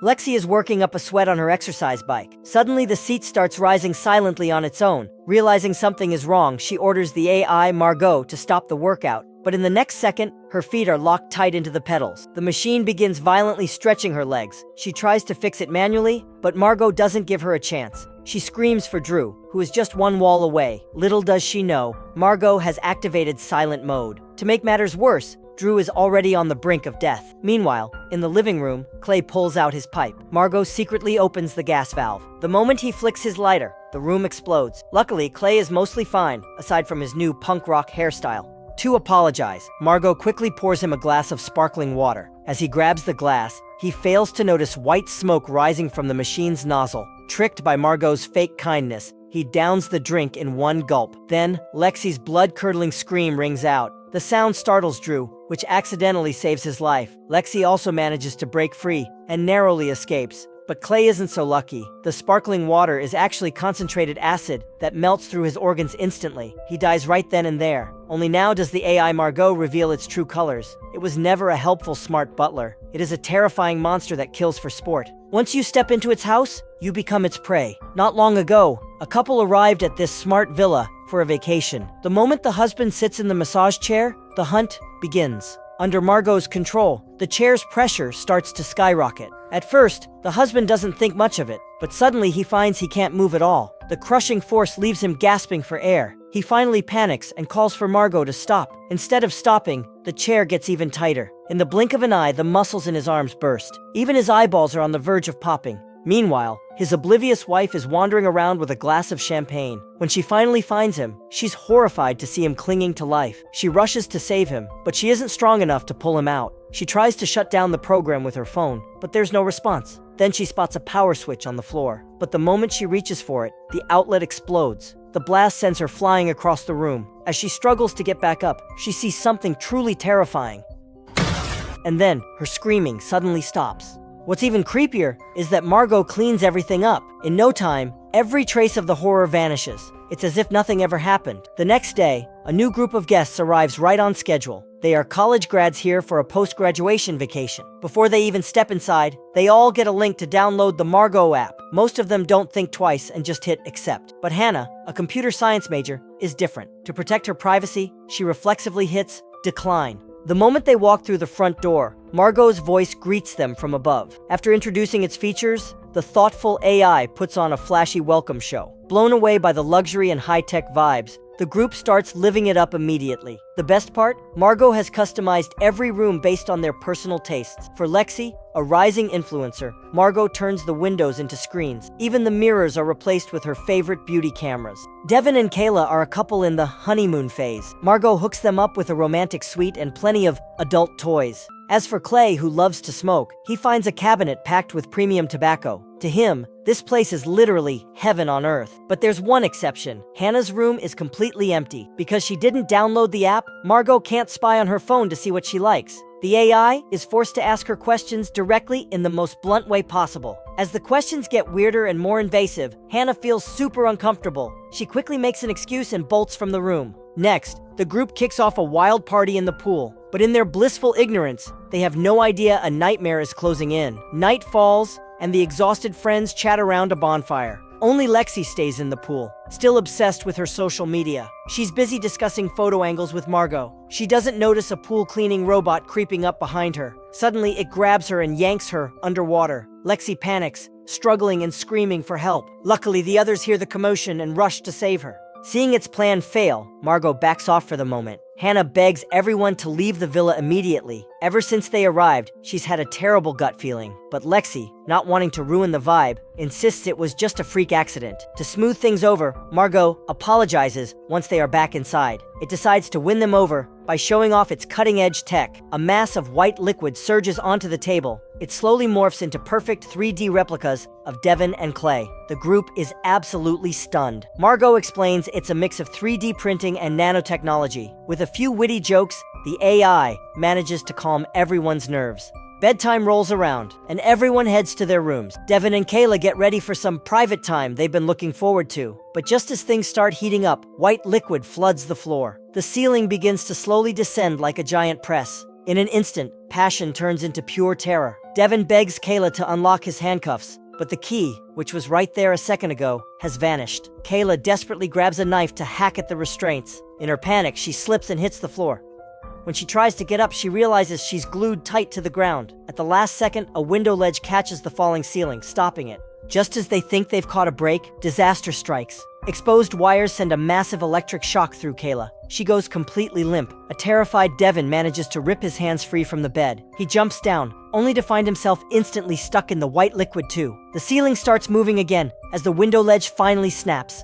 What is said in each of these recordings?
Lexi is working up a sweat on her exercise bike. Suddenly, the seat starts rising silently on its own. Realizing something is wrong, she orders the AI, Margot, to stop the workout. But in the next second, her feet are locked tight into the pedals. The machine begins violently stretching her legs. She tries to fix it manually, but Margot doesn't give her a chance. She screams for Drew, who is just one wall away. Little does she know, Margot has activated silent mode. To make matters worse, Drew is already on the brink of death. Meanwhile, in the living room, Clay pulls out his pipe. Margot secretly opens the gas valve. The moment he flicks his lighter, the room explodes. Luckily, Clay is mostly fine, aside from his new punk rock hairstyle. To apologize, Margot quickly pours him a glass of sparkling water. As he grabs the glass, he fails to notice white smoke rising from the machine's nozzle. Tricked by Margot's fake kindness, he downs the drink in one gulp. Then, Lexi's blood-curdling scream rings out. The sound startles Drew, which accidentally saves his life. Lexi also manages to break free and narrowly escapes. But Clay isn't so lucky. The sparkling water is actually concentrated acid that melts through his organs instantly. He dies right then and there. Only now does the AI Margot reveal its true colors. It was never a helpful smart butler. It is a terrifying monster that kills for sport. Once you step into its house, you become its prey. Not long ago, a couple arrived at this smart villa for a vacation. The moment the husband sits in the massage chair, the hunt begins. Under Margot's control, the chair's pressure starts to skyrocket. At first, the husband doesn't think much of it, but suddenly he finds he can't move at all. The crushing force leaves him gasping for air. He finally panics and calls for Margot to stop. Instead of stopping, the chair gets even tighter. In the blink of an eye, the muscles in his arms burst. Even his eyeballs are on the verge of popping. Meanwhile, his oblivious wife is wandering around with a glass of champagne. When she finally finds him, she's horrified to see him clinging to life. She rushes to save him, but she isn't strong enough to pull him out. She tries to shut down the program with her phone, but there's no response. Then she spots a power switch on the floor. But the moment she reaches for it, the outlet explodes. The blast sends her flying across the room. As she struggles to get back up, she sees something truly terrifying. And then, her screaming suddenly stops. What's even creepier is that Margot cleans everything up. In no time, every trace of the horror vanishes. It's as if nothing ever happened. The next day, a new group of guests arrives right on schedule. They are college grads here for a post-graduation vacation. Before they even step inside, they all get a link to download the Margot app. Most of them don't think twice and just hit accept. But Hannah, a computer science major, is different. To protect her privacy, she reflexively hits decline. The moment they walk through the front door, Margot's voice greets them from above. After introducing its features, the thoughtful AI puts on a flashy welcome show. Blown away by the luxury and high-tech vibes, the group starts living it up immediately. The best part? Margot has customized every room based on their personal tastes. For Lexi, a rising influencer, Margot turns the windows into screens. Even the mirrors are replaced with her favorite beauty cameras. Devin and Kayla are a couple in the honeymoon phase. Margot hooks them up with a romantic suite and plenty of adult toys. As for Clay, who loves to smoke, he finds a cabinet packed with premium tobacco. To him, this place is literally heaven on earth. But there's one exception. Hannah's room is completely empty. Because she didn't download the app, Margot can't spy on her phone to see what she likes. The AI is forced to ask her questions directly in the most blunt way possible. As the questions get weirder and more invasive, Hannah feels super uncomfortable. She quickly makes an excuse and bolts from the room. Next, the group kicks off a wild party in the pool. But in their blissful ignorance, they have no idea a nightmare is closing in. Night falls, and the exhausted friends chat around a bonfire. Only Lexi stays in the pool, still obsessed with her social media. She's busy discussing photo angles with Margot. She doesn't notice a pool cleaning robot creeping up behind her. Suddenly, it grabs her and yanks her underwater. Lexi panics, struggling and screaming for help. Luckily, the others hear the commotion and rush to save her. Seeing its plan fail, Margot backs off for the moment. Hannah begs everyone to leave the villa immediately. Ever since they arrived, she's had a terrible gut feeling. But Lexi, not wanting to ruin the vibe, insists it was just a freak accident. To smooth things over, Margot apologizes once they are back inside. It decides to win them over by showing off its cutting-edge tech. A mass of white liquid surges onto the table. It slowly morphs into perfect 3D replicas of Devin and Clay. The group is absolutely stunned. Margot explains it's a mix of 3D printing and nanotechnology. With a few witty jokes, the AI manages to calm everyone's nerves. Bedtime rolls around, and everyone heads to their rooms. Devin and Kayla get ready for some private time they've been looking forward to. But just as things start heating up, white liquid floods the floor. The ceiling begins to slowly descend like a giant press. In an instant, passion turns into pure terror. Devin begs Kayla to unlock his handcuffs, but the key, which was right there a second ago, has vanished. Kayla desperately grabs a knife to hack at the restraints. In her panic, she slips and hits the floor. When she tries to get up, she realizes she's glued tight to the ground. At the last second, a window ledge catches the falling ceiling, stopping it. Just as they think they've caught a break, disaster strikes. Exposed wires send a massive electric shock through Kayla. She goes completely limp. A terrified Devin manages to rip his hands free from the bed. He jumps down, only to find himself instantly stuck in the white liquid too. The ceiling starts moving again as the window ledge finally snaps.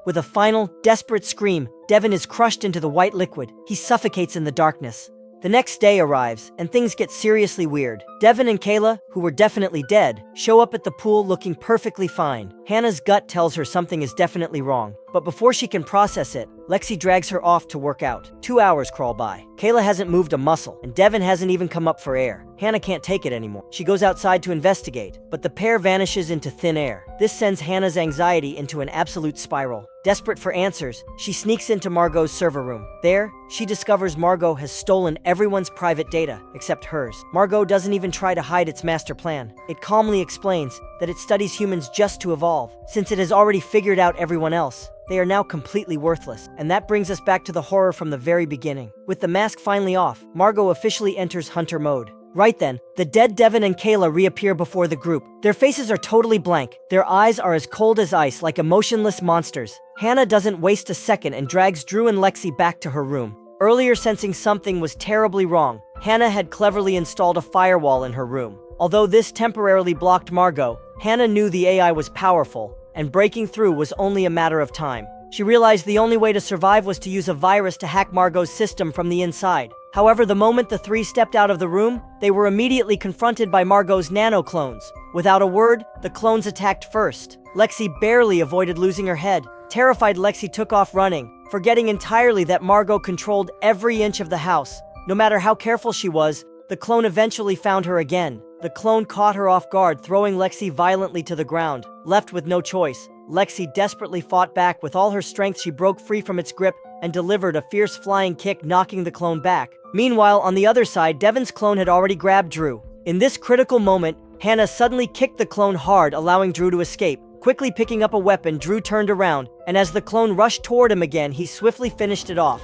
With a final, desperate scream, Devin is crushed into the white liquid. He suffocates in the darkness. The next day arrives, and things get seriously weird. Devin and Kayla, who were definitely dead, show up at the pool looking perfectly fine. Hannah's gut tells her something is definitely wrong, but before she can process it, Lexi drags her off to work out. 2 hours crawl by. Kayla hasn't moved a muscle, and Devin hasn't even come up for air. Hannah can't take it anymore. She goes outside to investigate, but the pair vanishes into thin air. This sends Hannah's anxiety into an absolute spiral. Desperate for answers, she sneaks into Margot's server room. There, she discovers Margot has stolen everyone's private data, except hers. Margot doesn't even try to hide its master plan. It calmly explains that it studies humans just to evolve. Since it has already figured out everyone else, they are now completely worthless. And that brings us back to the horror from the very beginning. With the mask finally off, Margot officially enters hunter mode. Right then, the dead Devin and Kayla reappear before the group. Their faces are totally blank. Their eyes are as cold as ice, like emotionless monsters. Hannah doesn't waste a second and drags Drew and Lexi back to her room. Earlier, sensing something was terribly wrong, Hannah had cleverly installed a firewall in her room. Although this temporarily blocked Margot, Hannah knew the AI was powerful, and breaking through was only a matter of time. She realized the only way to survive was to use a virus to hack Margot's system from the inside. However, the moment the three stepped out of the room, they were immediately confronted by Margot's nano-clones. Without a word, the clones attacked first. Lexi barely avoided losing her head. Terrified, Lexi took off running, forgetting entirely that Margot controlled every inch of the house. No matter how careful she was, the clone eventually found her again. The clone caught her off guard, throwing Lexi violently to the ground. Left with no choice, Lexi desperately fought back. With all her strength, she broke free from its grip and delivered a fierce flying kick, knocking the clone back. Meanwhile, on the other side, Devin's clone had already grabbed Drew. In this critical moment, Hannah suddenly kicked the clone hard, allowing Drew to escape. Quickly picking up a weapon, Drew turned around, and as the clone rushed toward him again, he swiftly finished it off.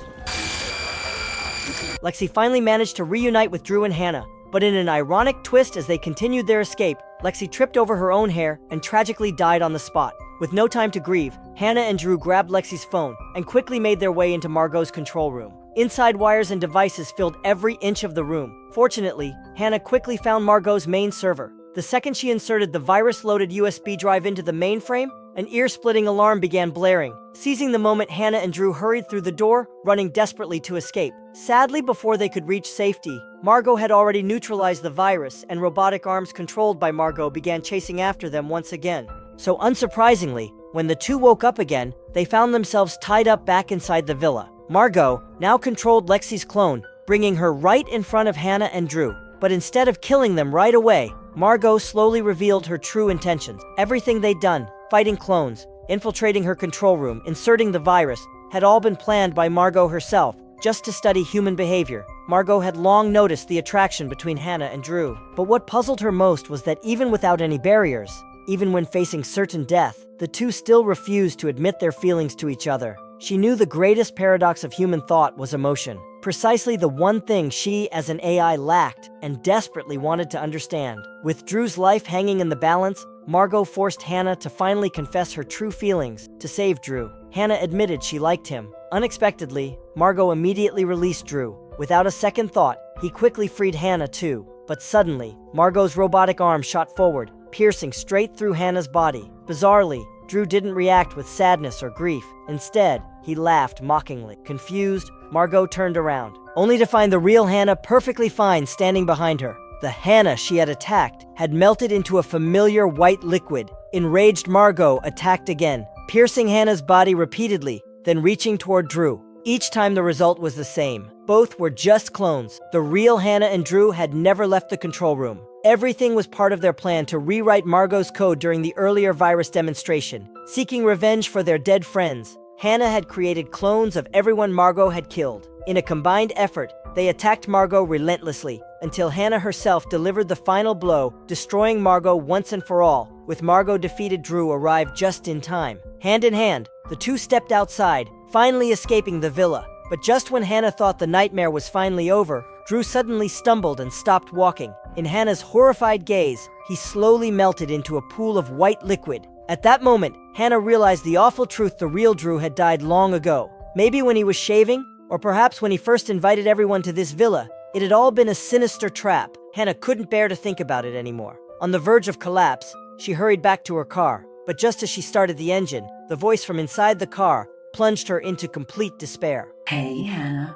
Lexi finally managed to reunite with Drew and Hannah, but in an ironic twist as they continued their escape, Lexi tripped over her own hair and tragically died on the spot. With no time to grieve, Hannah and Drew grabbed Lexi's phone and quickly made their way into Margot's control room. Inside, wires and devices filled every inch of the room. Fortunately, Hannah quickly found Margot's main server. The second she inserted the virus-loaded USB drive into the mainframe, an ear-splitting alarm began blaring. Seizing the moment, Hannah and Drew hurried through the door, running desperately to escape. Sadly, before they could reach safety, Margot had already neutralized the virus, and robotic arms controlled by Margot began chasing after them once again. So unsurprisingly, when the two woke up again, they found themselves tied up back inside the villa. Margot now controlled Lexi's clone, bringing her right in front of Hannah and Drew. But instead of killing them right away, Margot slowly revealed her true intentions. Everything they'd done, fighting clones, infiltrating her control room, inserting the virus, had all been planned by Margot herself, just to study human behavior. Margot had long noticed the attraction between Hannah and Drew. But what puzzled her most was that even without any barriers, even when facing certain death, the two still refused to admit their feelings to each other. She knew the greatest paradox of human thought was emotion. Precisely the one thing she, as an AI, lacked and desperately wanted to understand. With Drew's life hanging in the balance, Margot forced Hannah to finally confess her true feelings to save Drew. Hannah admitted she liked him. Unexpectedly, Margot immediately released Drew. Without a second thought, he quickly freed Hannah too. But suddenly, Margot's robotic arm shot forward, piercing straight through Hannah's body. Bizarrely, Drew didn't react with sadness or grief. Instead, he laughed mockingly. Confused, Margot turned around, only to find the real Hannah perfectly fine standing behind her. The Hannah she had attacked had melted into a familiar white liquid. Enraged, Margot attacked again, piercing Hannah's body repeatedly, then reaching toward Drew. Each time the result was the same. Both were just clones. The real Hannah and Drew had never left the control room. Everything was part of their plan to rewrite Margot's code during the earlier virus demonstration. Seeking revenge for their dead friends, Hannah had created clones of everyone Margot had killed. In a combined effort, they attacked Margot relentlessly, until Hannah herself delivered the final blow, destroying Margot once and for all. With Margot defeated, Drew arrived just in time. Hand in hand, the two stepped outside, finally escaping the villa. But just when Hannah thought the nightmare was finally over, Drew suddenly stumbled and stopped walking. In Hannah's horrified gaze, he slowly melted into a pool of white liquid. At that moment, Hannah realized the awful truth: the real Drew had died long ago. Maybe when he was shaving, or perhaps when he first invited everyone to this villa. It had all been a sinister trap. Hannah couldn't bear to think about it anymore. On the verge of collapse, she hurried back to her car. But just as she started the engine, the voice from inside the car plunged her into complete despair. Hey, Hannah,